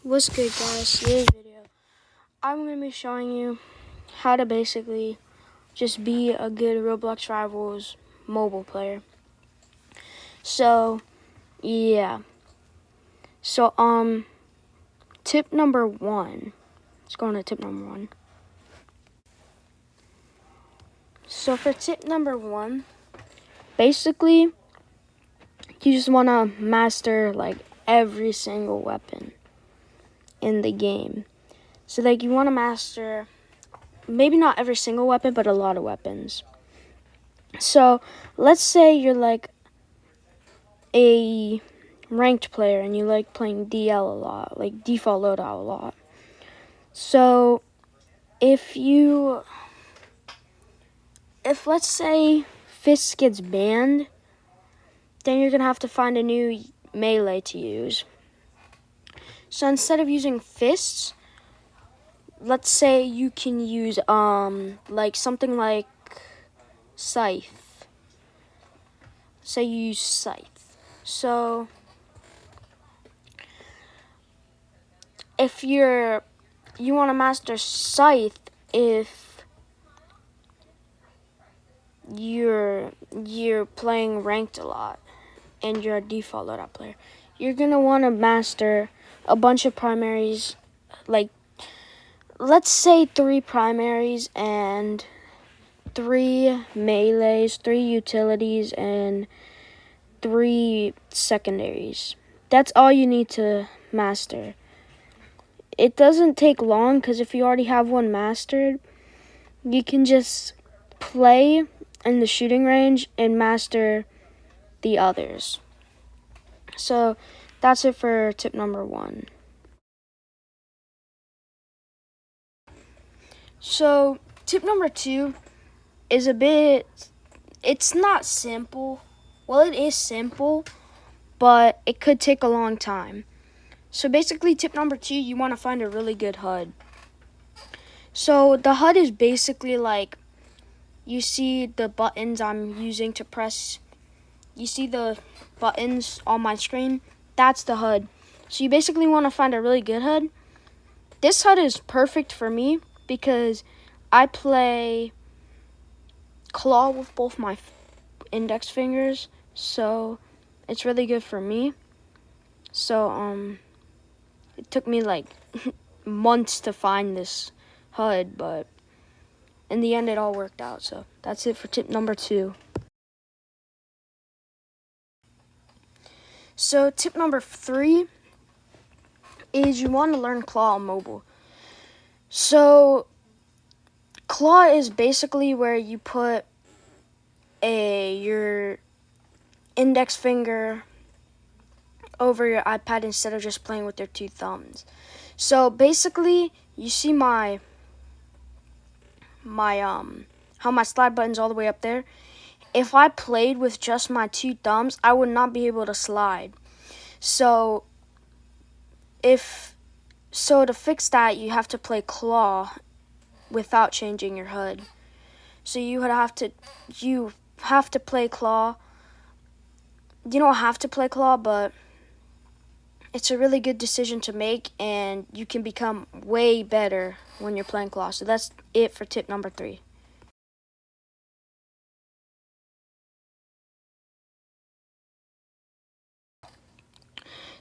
What's good, guys? Today's video, I'm going to be showing you how to basically just be a good Roblox Rivals mobile player. So, yeah. So, tip number one. Let's go on to tip number one. So, for tip number one, basically, you just want to master, like, every single weapon in the game. So, like, you want to master maybe not every single weapon, but a lot of weapons. So, let's say you're like a ranked player and you like playing DL a lot, like default loadout a lot. So, if let's say Fists gets banned, then you're going to have to find a new melee to use. So, instead of using Fists, let's say you can use like something like Scythe. Say you use Scythe. So if you want to master Scythe, if you're playing ranked a lot and you're a default loadout player, you're gonna want to master a bunch of primaries, like let's say 3 primaries and 3 melees, 3 utilities, and 3 secondaries. That's all you need to master. It doesn't take long because if you already have one mastered, you can just play in the shooting range and master the others. So that's it for tip number one. So tip number two is it's not simple. Well, it is simple, but it could take a long time. So basically, tip number two, you want to find a really good HUD. So the HUD is basically like, you see the buttons I'm using to press. You see the buttons on my screen? That's the HUD. So you basically want to find a really good HUD. This HUD is perfect for me because I play claw with both my index fingers. So it's really good for me. So it took me like months to find this HUD, but in the end it all worked out. So that's it for tip number two. So tip number three is you want to learn claw on mobile. So claw is basically where you put your index finger over your iPad instead of just playing with your 2 thumbs. So basically, you see my how my slide button's all the way up there. If I played with just my 2 thumbs, I would not be able to slide. So to fix that, you have to play claw without changing your HUD. So you have to play claw. You don't have to play claw, but it's a really good decision to make, and you can become way better when you're playing claw. So that's it for tip number three.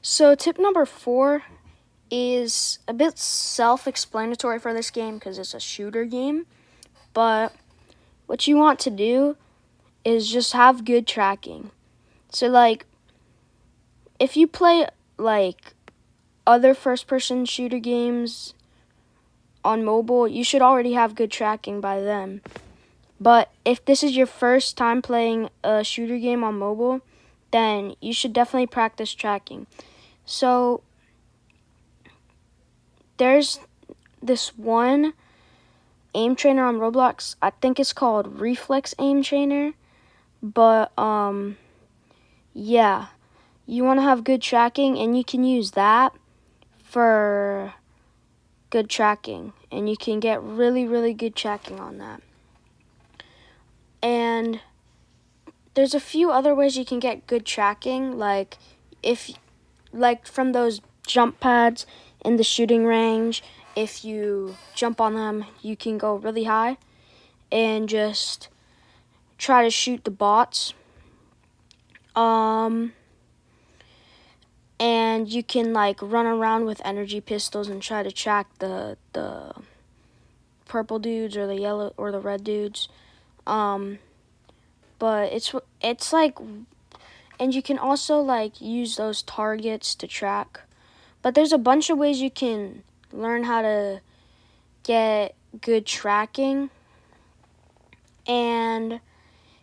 So tip number four is a bit self-explanatory for this game because it's a shooter game. But what you want to do is just have good tracking. So like, if you play like other first-person shooter games on mobile, you should already have good tracking by then. But if this is your first time playing a shooter game on mobile, then you should definitely practice tracking. So there's this one aim trainer on Roblox. I think it's called Reflex Aim Trainer. But yeah, you want to have good tracking, and you can use that for good tracking, and you can get really, really good tracking on that. And there's a few other ways you can get good tracking, like from those jump pads, in the shooting range, if you jump on them, you can go really high and just try to shoot the bots. And you can like run around with energy pistols and try to track the purple dudes or the yellow or the red dudes. But it's like, and you can also like use those targets to track. But there's a bunch of ways you can learn how to get good tracking, and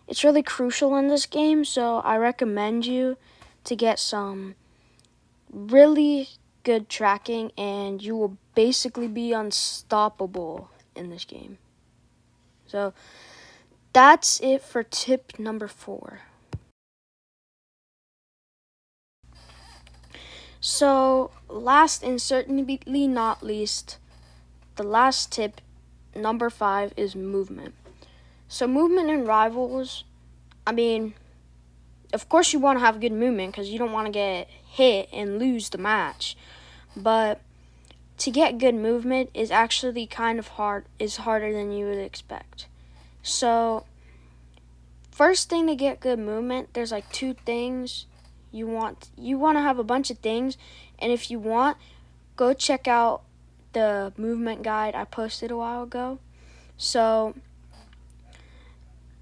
it's really crucial in this game, so I recommend you to get some really good tracking, and you will basically be unstoppable in this game. So that's it for tip number 4. So last and certainly not least, the last tip, number 5, is movement. So movement in Rivals, I mean, of course you want to have good movement because you don't want to get hit and lose the match. But to get good movement is actually kind of harder than you would expect. So first thing to get good movement, there's like 2 things you want to have a bunch of things, and if you want, go check out the movement guide I posted a while ago. So,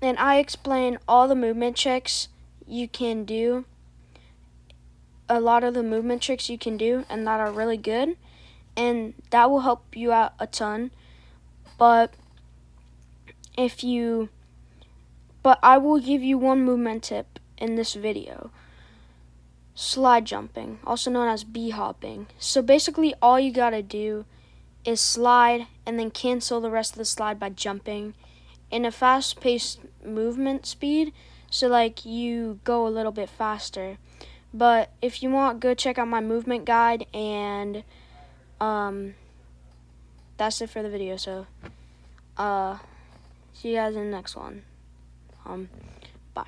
and I explain all the movement tricks you can do, a lot of the movement tricks you can do, and that are really good, and that will help you out a ton. But I will give you one movement tip in this video. Slide jumping, also known as bee hopping. So basically all you gotta do is slide and then cancel the rest of the slide by jumping in a fast-paced movement speed, so like you go a little bit faster. But if you want, go check out my movement guide, and that's it for the video. So see you guys in the next one. Bye.